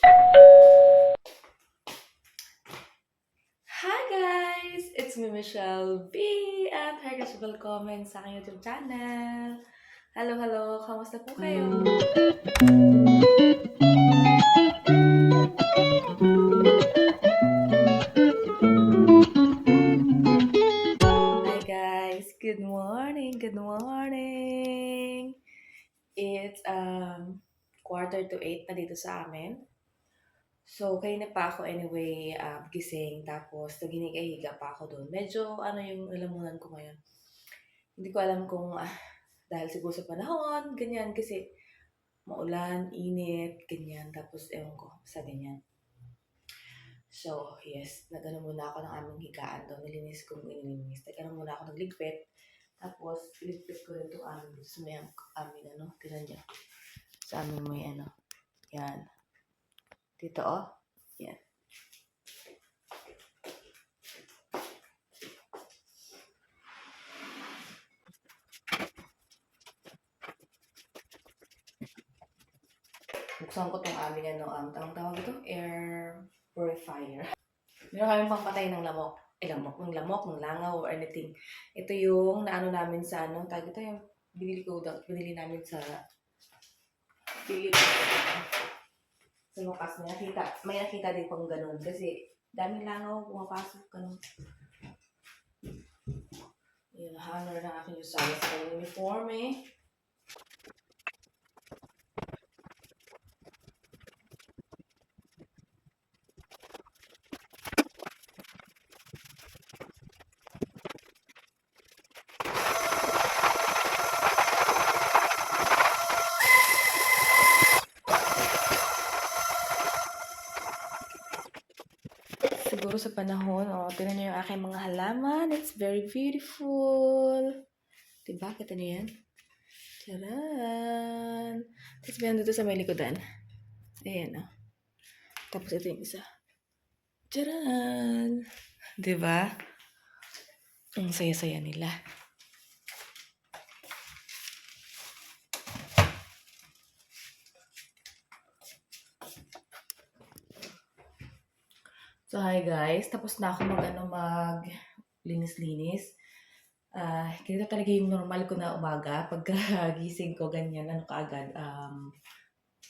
Hi guys! It's me, Michelle B. And hi guys, welcome sa aking YouTube channel. Hello, hello! Kamusta po kayo? Hi guys! Good morning! Good morning! It's quarter to 8 na dito sa amin. So, kanina pa ako anyway gising. Tapos, naghinikahiga pa ako doon. Medyo yung lalamunan ko ngayon. Hindi ko alam kung dahil siguro sa panahon, ganyan. Kasi maulan, init, ganyan. Tapos, ewan ko, sa ganyan. So, yes, nag-ano muna ako ng aming higaan doon. Nilinis ko nilinis. Nag-ano muna ako nagligpit. Tapos, ligpit ko rin itong aming sa may aming tinan niya. Sa aming may yan. Dito, oh. Yan. Buksan ko itong aming tawag ito, air purifier. Meron kami pampatay ng lamok. Ng lamok, ng langaw, or anything. Ito yung naano namin sa tawag ito yung binili namin sa Philippines. Sa wakas, may nakita din pang ganun. Kasi daming langaw, pumapasok, ganun. Yun, hanger ng aking usaya sa uniform eh. Siguro sa panahon, tingnan niyo yung aking mga halaman. It's very beautiful. Diba? Kita niyo yan? Taran! Tapos meron dito sa may likodan. Ayan, Tapos ito yung isa. Taran! Diba? Ang saya-saya nila. So, hi guys. Tapos na ako mag linis-linis. Ganito talaga yung normal ko na umaga. Pagkagising ko, ganyan, kaagad.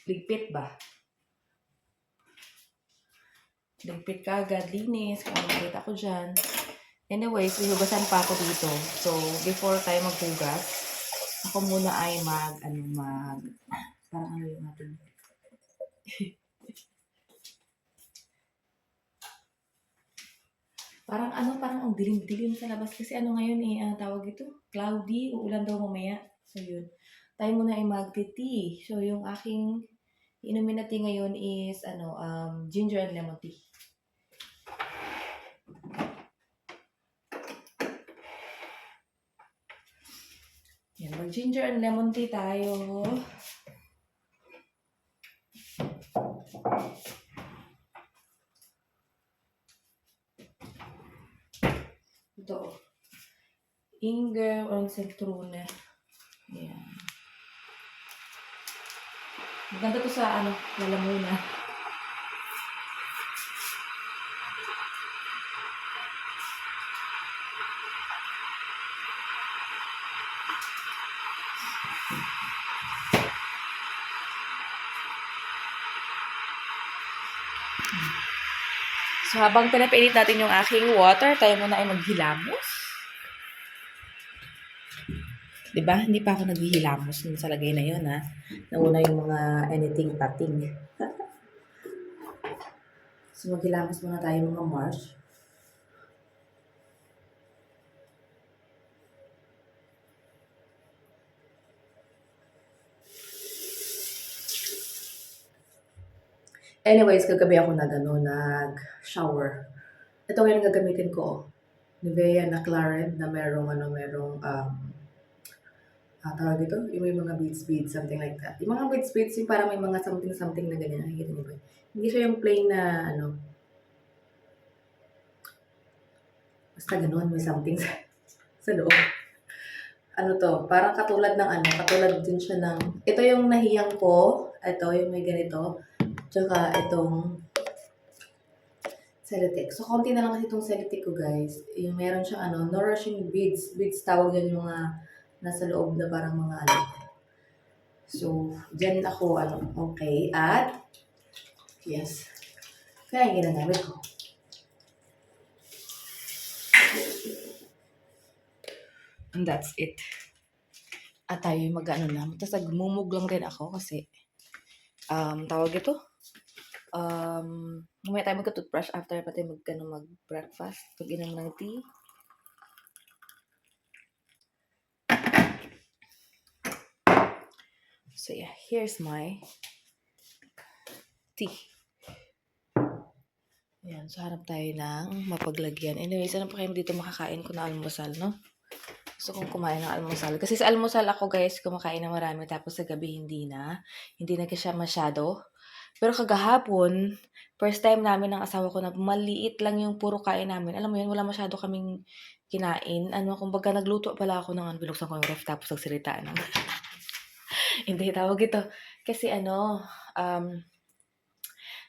Ligpit ba? Ligpit ka agad, linis. Kung nakita ko dyan. Anyways, hihugasan pa ako dito. So, before tayo maghugas, ako muna ay parang yung natin. parang ang dilim-dilim sa labas. Kasi ngayon tawag ito, cloudy, uulan daw mamaya. So, yun. Tayo muna ay mag-tea. So, yung aking inumin na tea ngayon is, ginger and lemon tea. Yan, mag-ginger and lemon tea tayo. Ito, Inger on Centrone. Yan. Maganda to sa lalamunan. So, habang pinapainit natin yung aking water, tayo muna ay maghilamos. Diba? Hindi pa ako naghihilamos sa lagay na yun, ha? Nauna yung mga anything pating. So, maghilamos muna tayo mga Mars. Anyways, kagabi ako nag-shower. Ito yung gagamitin ko. Nivea na Claret na merong tawag ito, yung may mga beads, something like that. Yung mga beads, yung parang may mga something na ganyan. Nakikita niyo ba? Hindi siya yung plain na basta ganun, may something sa loob. Parang katulad din siya ng, ito yung nahiyang ko, ito yung may ganito. Tsaka itong Celotex. So, konti na lang kasi itong Celotex ko, guys. Yung meron siyang nourishing beads. Beads tawag yan yung mga nasa loob na parang mga So, dyan ako, okay. At, yes. Kaya yung ginagamit ko. And that's it. At tayo yung mag-ano lang. Tapos nagmumug lang din ako kasi, tawag ito, mamaya tayo magka-toothbrush after pati mag-breakfast. Pag-inom ng tea. So yeah, here's my tea. Ayan, so hanap tayo ng mapaglagyan. Anyways, ano pa kayo dito makakain ko na almusal, no? Gusto kong kumain ng almusal. Kasi sa almusal ako, guys, kumakain na marami. Tapos sa gabi, hindi na. Hindi na siya masyado. Pero kagahapon, first time namin ng asawa ko na maliit lang yung puro kain namin. Alam mo yun, wala masyado kaming kinain. Kumbaga nagluto pala ako ng binuksan ko yung ref tapos nagsalita ng hindi tawag ito. Kasi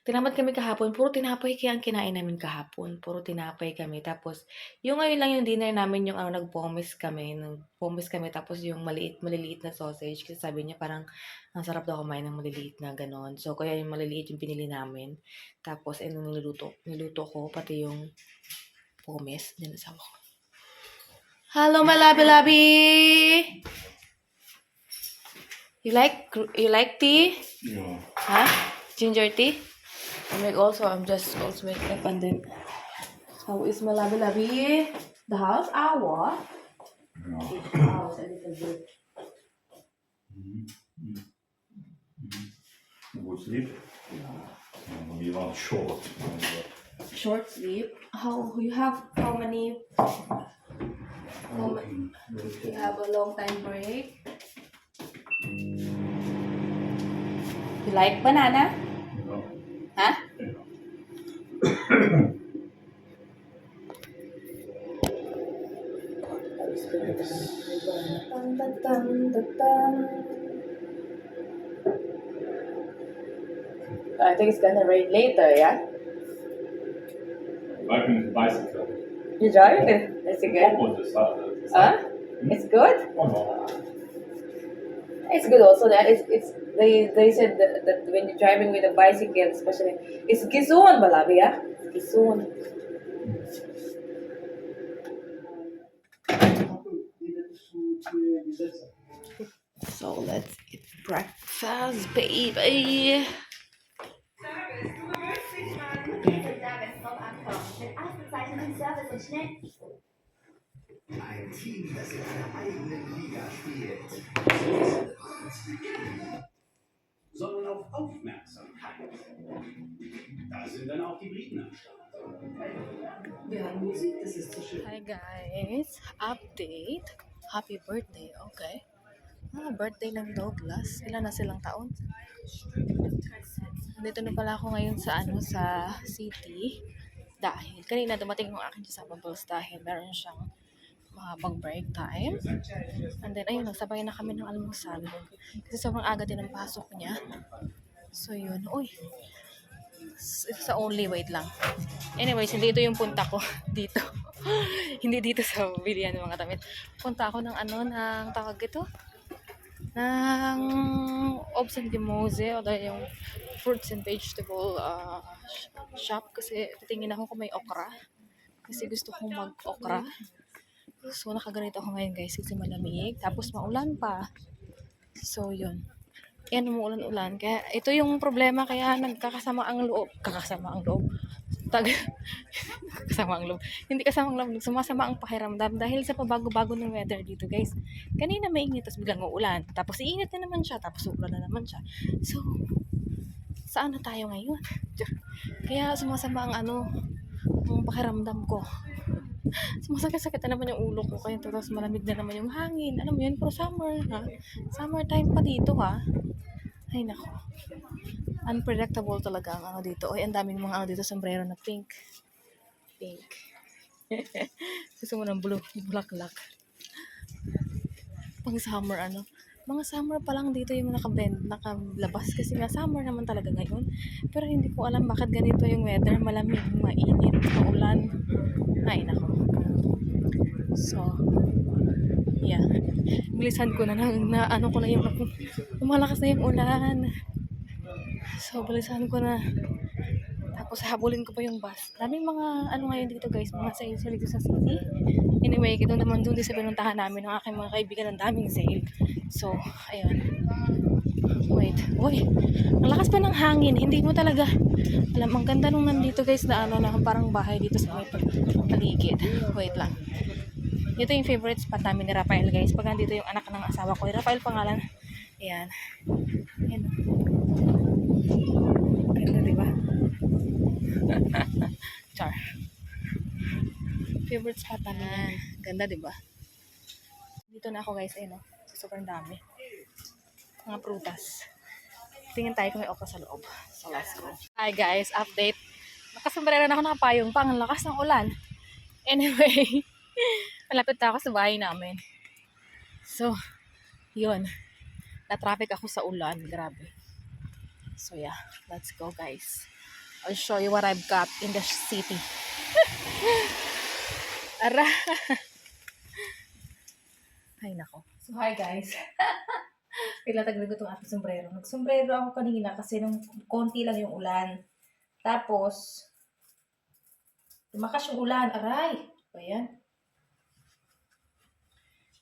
tinamad kami kahapon. Puro tinapay kaya ang kinain namin kahapon. Puro tinapay kami. Tapos, yung ngayon lang yung dinner namin, yung nag-pomis kami. Tapos yung maliliit na sausage. Kasi sabi niya parang, ang sarap daw kumain ng maliliit na ganon. So, kaya yung maliliit yung pinili namin. Tapos, niluto ko, pati yung pomis. Yan asawa ko. Hello, my labi-labi! You like tea? Yeah. Huh? Ginger tea? I'm just also make up and then how is my labi? The house hour? Yeah. The house a little bit. Good sleep. We want short. Short sleep. You have you have a long time break? You like banana? No. Huh? I think it's gonna rain later, yeah? Riding the bicycle. You drive it? Is it good? What was the Huh? It's good? Oh no. It's good also that they said that when you're driving with a bicycle, especially, it's gisun balabi, yeah? Gisun. So let's eat breakfast, baby. Ein Team, das in einer eigenen Liga spielt. Sondern auf Aufmerksamkeit. Da sind dann auch die Briten am Start. Yeah, Musik, das ist so schön. Hi guys, update. Happy birthday, okay. Birthday ng Douglas. Ilan na silang taon? Dito na pala ako ngayon sa city. Dahil kanina dumating yung akin sa Bubbles dahil meron siyang mahabang break time. And then, ayun, nagsabay na kami ng almusal. Kasi sobrang aga din ang pasok niya. So, yun. Uy. Sa only, wait lang. Anyways, hindi ito yung punta ko dito. Hindi dito sa bilihan ng mga damit. Punta ako ng tawag ito? Ng Obs and Dimose o dahil yung fruits and vegetable shop. Kasi titingin ako kung may okra. Kasi gusto kong mag-okra. So, nakaganito ako ngayon guys kasi malamig. Tapos maulan pa. So, yun. Yan, umuulan-ulan. Kaya, ito yung problema. Kaya nagkakasama ang loob. Kakasama ang loob. Kasama ang loob. Hindi kasama ang loob. Sumasama ang pakiramdam. Dahil sa pabago-bago ng weather dito guys. Kanina mainit. Tapos biglang uulan. Tapos iinit na naman siya. Tapos uulan na naman siya. So, saan na tayo ngayon? Kaya sumasama ang ang pakiramdam ko. Sumasakit-sakit na naman yung ulo ko. Kaya tapos malamig na naman yung hangin. Alam mo yun, pero summer, ha? Summer time pa dito, ha? Ay, nako. Unpredictable talaga ang dito. Ay, ang daming mga dito, sombrero na pink. Pink. Gusto mo ng blue, yung bulaklak. Pang summer, Mga summer pa lang dito yung nakalabas kasi nga summer naman talaga ngayon. Pero hindi ko alam bakit ganito yung weather, malamig, mainit, maulan. Ay, nako. So, yeah. Bilisan ko na ano ko na yung, lumalakas na yung ulan. So, bilisan ko na. Tapos, habulin ko pa yung bus. Daming mga, ano ngayon dito guys, mga sale dito sa city. Anyway, ito naman doon din sa pinuntahan namin ng aking mga kaibigan, ng daming sale. So, ayun. Wait. Uy, ang lakas pa ng hangin. Hindi mo talaga alam. Ang ganda nung nandito guys na ano, na parang bahay dito sa may paligid. Wait lang. Ito yung favorite spot namin ni Rafael guys. Pag nandito yung anak ng asawa ko. Rafael pangalan. Ayan. Ayan. Ganda diba? Char. Favorite spot namin yan. Ganda diba? Dito na ako guys. Ayun o. Sobrang dami. Mga prutas. Tingin tayo kung may okra sa loob. So let's go. Hi guys, update. Nakasombrero na ako, nakapayong pa. Ang lakas ng ulan. Anyway, malapit na ako sa bahay namin. So, yun. Na-traffic ako sa ulan. Grabe. So yeah, let's go guys. I'll show you what I've got in the city. Ara. Ay nako. So hi guys. Pilataglag ko itong aking sombrero. Nag-sombrero ako kanina kasi nung konti lang yung ulan. Tapos, lumakas yung ulan. Aray! Ayan.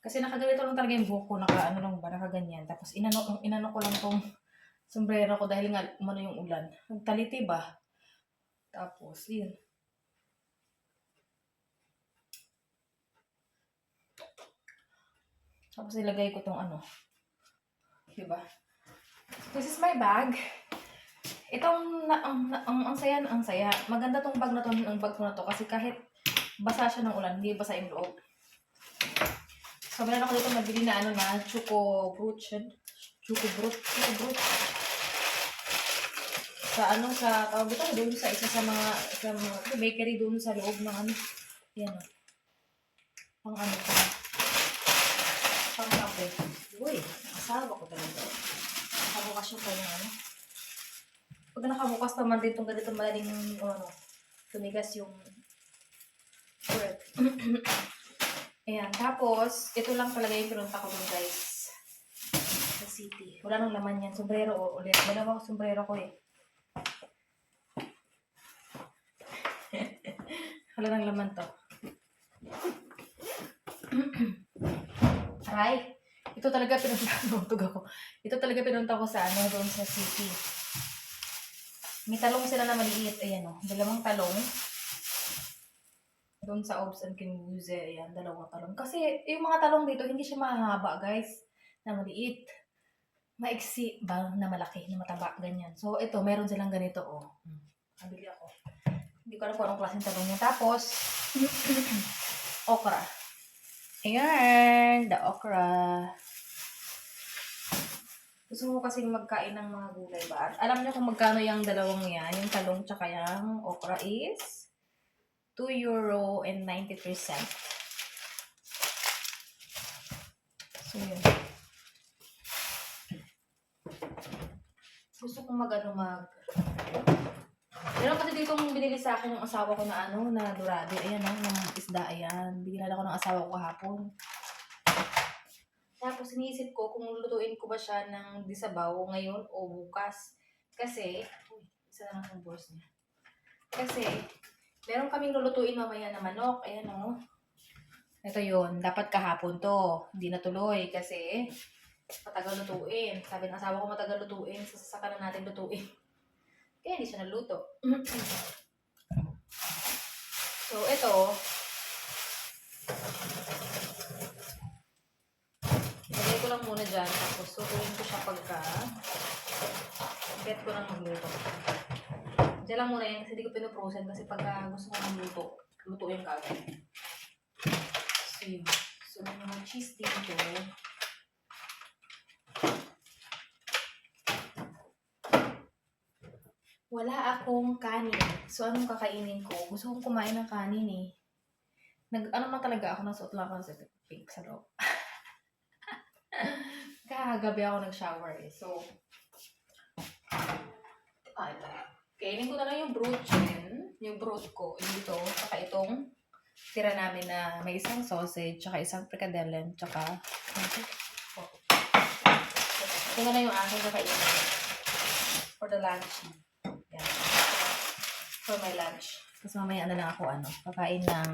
Kasi nakaganito lang talaga yung buhok ko. Nakaganyan. Tapos, inano ko lang tong sombrero ko dahil nga umano yung ulan. Nagtaliti ba? Tapos, yun. Tapos, ilagay ko tong ano. Diba? This is my bag. Itong, ang saya. Maganda tong bag na to, ang bag ko na to. Kasi kahit basa siya ng ulan, hindi basa yung loob. So, meron ako dito nabili na Choco Brut. Sa tawag ito, doon sa isa sa mga bakery doon sa loob ng yan o. Pang pang kape. Uy, asawa ko talaga. Nakabukas yung kanyang Pag nakabukas naman dito ganito madaling tumigas yung bread. Ayan, tapos ito lang talaga yung pinunta ko dun guys sa city. Wala nang laman yan. Sombrero ulit. Dalawang sombrero ko eh. Wala nang laman to. Aray! Ito talaga pinunta ko sa doon sa city. May talong sila na maliit. Ayan o. Dalawang talong. Doon sa Obs and Kinuse. Ayan, dalawang talong. Kasi yung mga talong dito, hindi siya mahaba guys. Na maliit. Maiksi ba na malaki, na mataba. Ganyan. So, ito, meron silang ganito o. Nabili ako. Hindi ko alam kung anong klaseng talong niya. Tapos, okra. Ayan, the okra. Gusto ko kasi magkain ng mga gulay ba? Alam niyo kung magkano yung dalawang yan? Yung talong tsaka yung okra is €2.90. So, yun. Gusto kong meron kasi ditong binili sa akin yung asawa ko na na dorado. Ayan ng isda. Ayan. Binilala ko ng asawa ko kahapon. Tapos, iniisip ko kung lulutuin ko ba siya ng disabaw ngayon o bukas. Kasi, isa na lang yung boss niya. Kasi, meron kaming lulutuin mamaya na manok. Ayan o. Ito yun. Dapat kahapon to. Hindi natuloy kasi matagal lutuin. Sabi ng asawa ko matagal lutuin. Sasaka na natin lutuin. Kaya hindi siya naluto. So, ito. Ilagay ko lang muna dyan. Tapos, sutuin ko siya get ko nang magluto. Diyan lang muna yan kasi hindi ko pinoprosen kasi pagka gusto ko magluto, lutuin ka agad. So, yun. So, may mga cheese dito. Wala akong kanin. So, anong kakainin ko? Gusto kong kumain ng kanin eh. Talaga ako, nasuot lang ako sa pink sa loob. Kagabi ako nag-shower eh. So, kainin ko na lang yung broth chicken. Yung broth ko dito. Saka itong tira namin na may isang sausage, saka isang fricadelle, saka ito na lang yung aking kakainin for the lunch. Yan. For my lunch. Tapos mamaya na lang ako kakain ng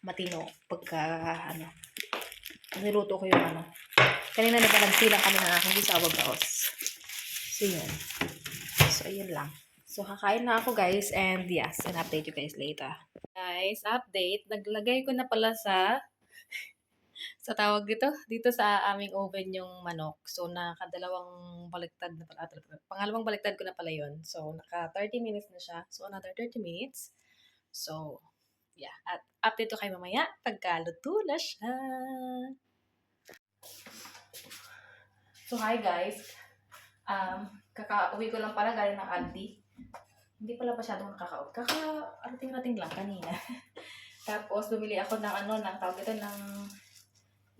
matino pagka niluto ko yung kanina nagsilang kami ng aking gisawa baos. So yun. So ayun lang. So kakain na ako guys and yes, and update you guys later. Guys, update. Naglagay ko na pala sa tawag dito sa aming oven yung manok. So nakadalawang baliktad na pala. Pangalawang baliktad ko na pala yun. So naka 30 minutes na siya. So another 30 minutes. So yeah, at update ko kayo mamaya pagkaluto na siya. So hi guys. Kaka-uwi ko lang pala galing ng Aldi. Hindi pala masyadong nakaka-out. Kaka-arating-rating lang kanina. Tapos bumili ako ng ng tawag ito ng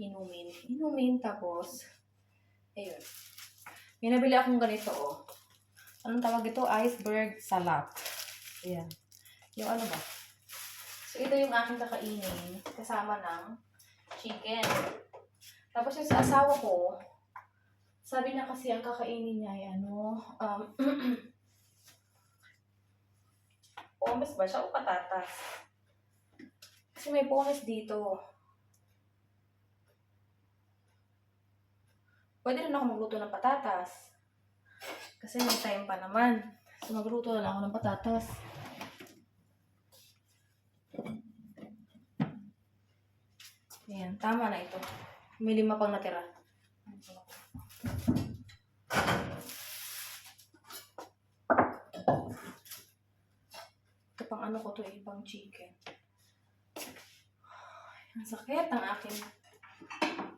inumin. Tapos ayun. May nabili akong ganito Anong tawag ito? Iceberg salad. Ayan. Yung ba? So ito yung aking kakainin kasama ng chicken. Tapos yung sa asawa ko, sabi na kasi ang kakainin niya ay pomes ba siya o patatas? Kasi may pomes dito. Pwede rin ako magluto ng patatas. Kasi may time pa naman. So magluto na lang ako ng patatas. Ayan, tama na ito. May 5 pang natira. Ito pang ko to ibang chicken. Ang sakit ang akin.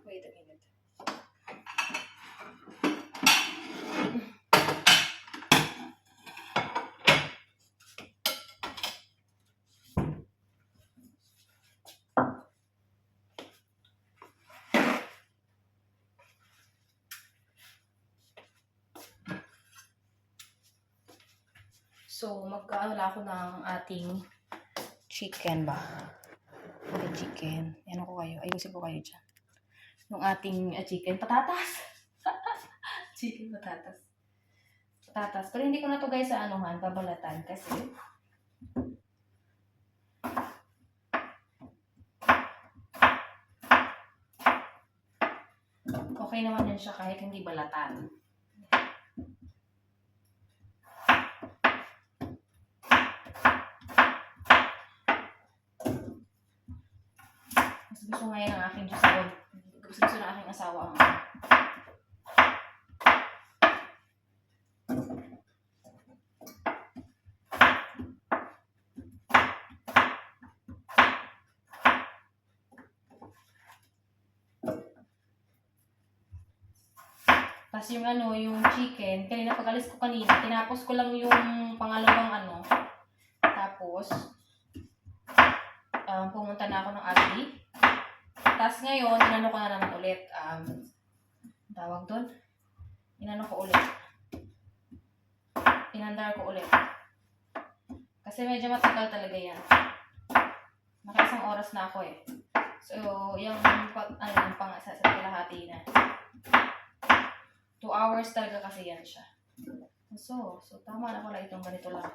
Wait a minute. So, magkaano ako ng ating chicken ba? Okay, chicken. Ano ko kayo? Ayusin ko kayo dyan. Yung ating chicken patatas. Chicken patatas. Patatas. Pero hindi ko na to guys sa babalatan kasi okay naman yan siya kahit hindi balatan. Gusto ngayon ng aking Diyos. Gusto ng aking asawa ang Tapos yung yung chicken, kanina pag-alis ko kanina, tinapos ko lang yung pangalawang Tapos, pumunta na ako ng Aldi. Tapos ngayon, inano ko na naman ulit. Tawag doon? Inano ko ulit. Inandar ko ulit. Kasi medyo matagal talaga yan. Naka 1 oras na ako So, yung sa kalahati na. 2 hours talaga kasi yan siya. So tama na pala itong ganito lang.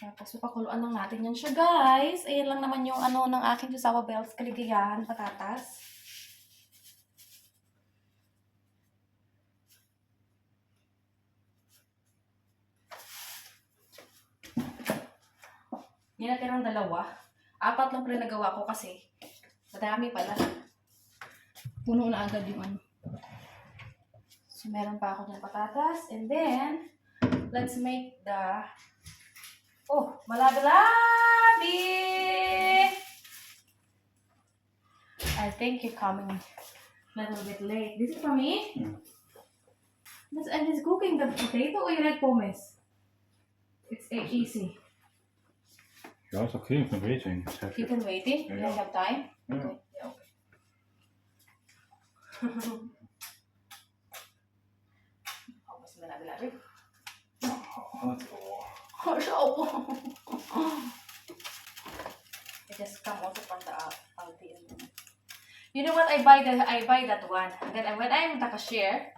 Tapos pakuluan lang natin yan siya guys. Ayan lang naman yung ng aking Josawa Bells kaligayahan patatas. Yan natirang 2. 4 lang pala nagawa ko kasi madami pala. Puno na agad yung So meron pa ako ng patatas. And then, let's make the malabi-labi! I think you're coming a little bit late. This is for me? I'm just cooking the potato or you like pomes? It's easy. Yeah, it's okay. I've been waiting. It's happy. Keep on waiting. You Yeah. don't have time. Yeah. Okay. Yeah, okay. Hoppas mo na bilabi. That's all. So, I just come also from the Aldi. You know what? I buy that one, and then when I'm the cashier,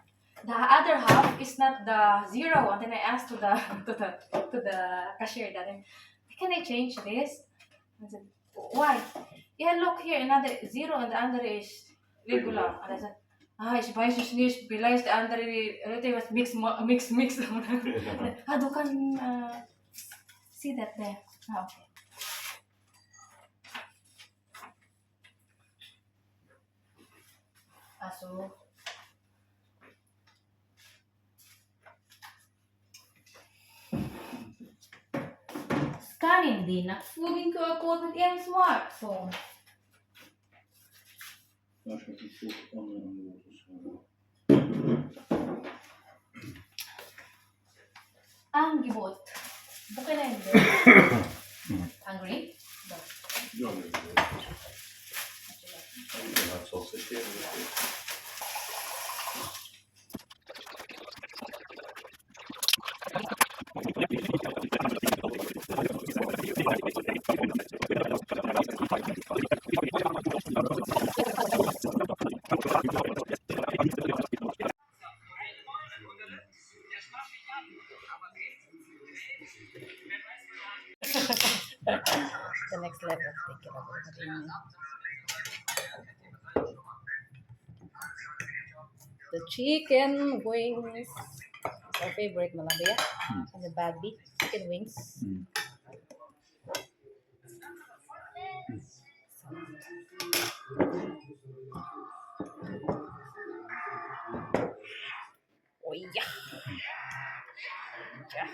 the other half is not the zero, and then I asked to the to the cashier that can I change this? I said, why? Yeah, look here, another zero and the other is regular. And I said, ich weiß es nicht, vielleicht der andere, was mix. Du kan see that there. Okay. So, scanning din. Nag-fooding ko ako with yung smartphone. That's what you put on the water. Ang gibot. Bukay na yun. Hungry? No. Yeah, maybe. That sausage here. The next level of thinking about it. The chicken wings. It's our favorite, Malabia. And the bad beef chicken wings. Oh yeah. Yeah.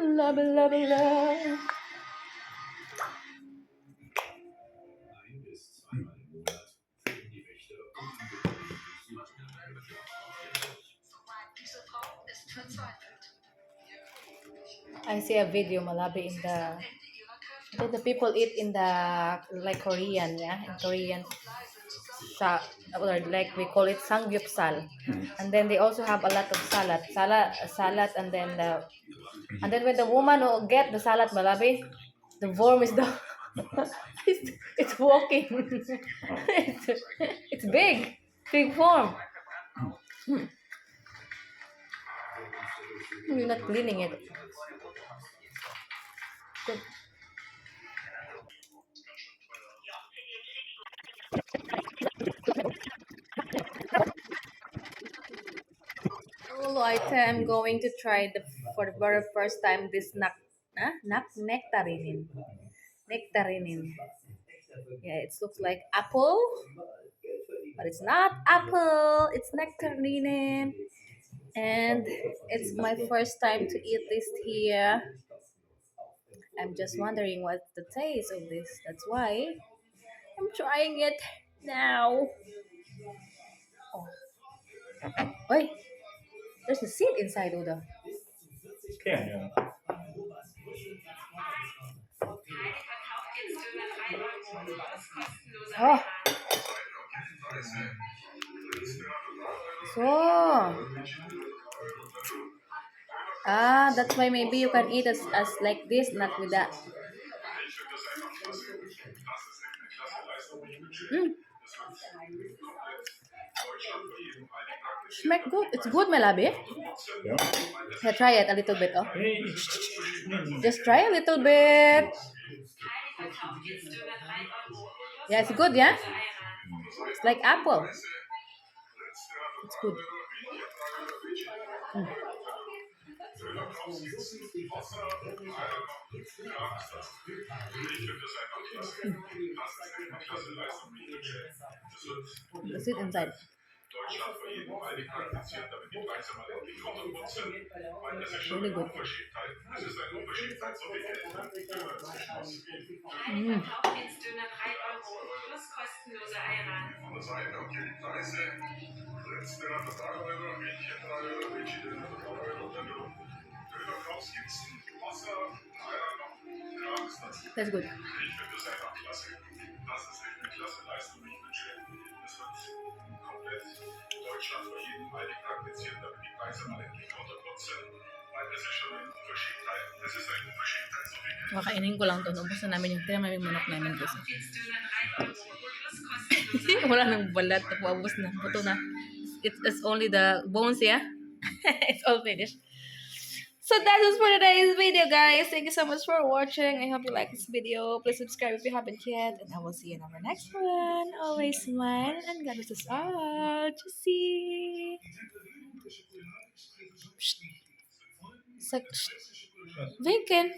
Love it, love it, love. Ein bis zweimal im Monat finden die Wächter I see a video, Malabi, in the people eat in the like Korean, yeah, in Korean shop, or like we call it samgyeopsal, and then they also have a lot of salad, and then when the woman will get the salad, Malabi, the worm is the it's walking. it's big worm. You're not cleaning it. Good. I'm going to try for the very first time this nectarinin. Nectarinin. Yeah, it looks like apple, but it's not apple. It's nectarinin, and it's my first time to eat this here. I'm just wondering what's the taste of this. That's why I'm trying it now. Oh, wait, there's a seed inside, Udo. Can, yeah. Oh. So. That's why maybe you can eat as like this, not with that. Smack good. It's good, Melabi. Yeah. Yeah, try it a little bit. Oh. Hey. Just try a little bit. Yeah, it's good, yeah? It's like apple. It's good. The seed inside. Deutschland vor jedem Heilig praktiziert, damit die Preise mal endlich runterputzen. Weil das ist schon Really eine good. Unverschämtheit. Es ist eine Unverschämtheit, so viel Geld für Döner zwischen ausgegeben. Mm. Hauptdienstdöner 3 Euro plus kostenlose Eiran. Von der Seite, okay, die Preise. Rindsdöner für 3 Euro, Hähnchen 3 Euro, Veggie-Döner für 3 Euro. Wenn du Döner kaufst, gibt's Wasser, Eiran noch. Ja, ist das. That's good. Ich finde das einfach klasse. Das ist echt eine klasse Leistung. Ich wünsche, es wird komplett Deutschland vor jedem Heilig praktiziert, damit die Preise mal endlich runterputzen. Weil das ist schon eine Unverschämtheit. Das ist eine Unverschämtheit, so viel Geld. Kakainin ko lang to. Ubus na namin yung pinamaming manok namin kasi. Hauptdienstdöner 3 Euro plus kostenlose Wala nang balat. Napaubos na. Buto na. It's only the bones, yeah? It's all finished. So that is for today's video, guys. Thank you so much for watching. I hope you like this video. Please subscribe if you haven't yet. And I will see you in our next one. Always smile and God bless us all. Tschüssi. Sag, winken.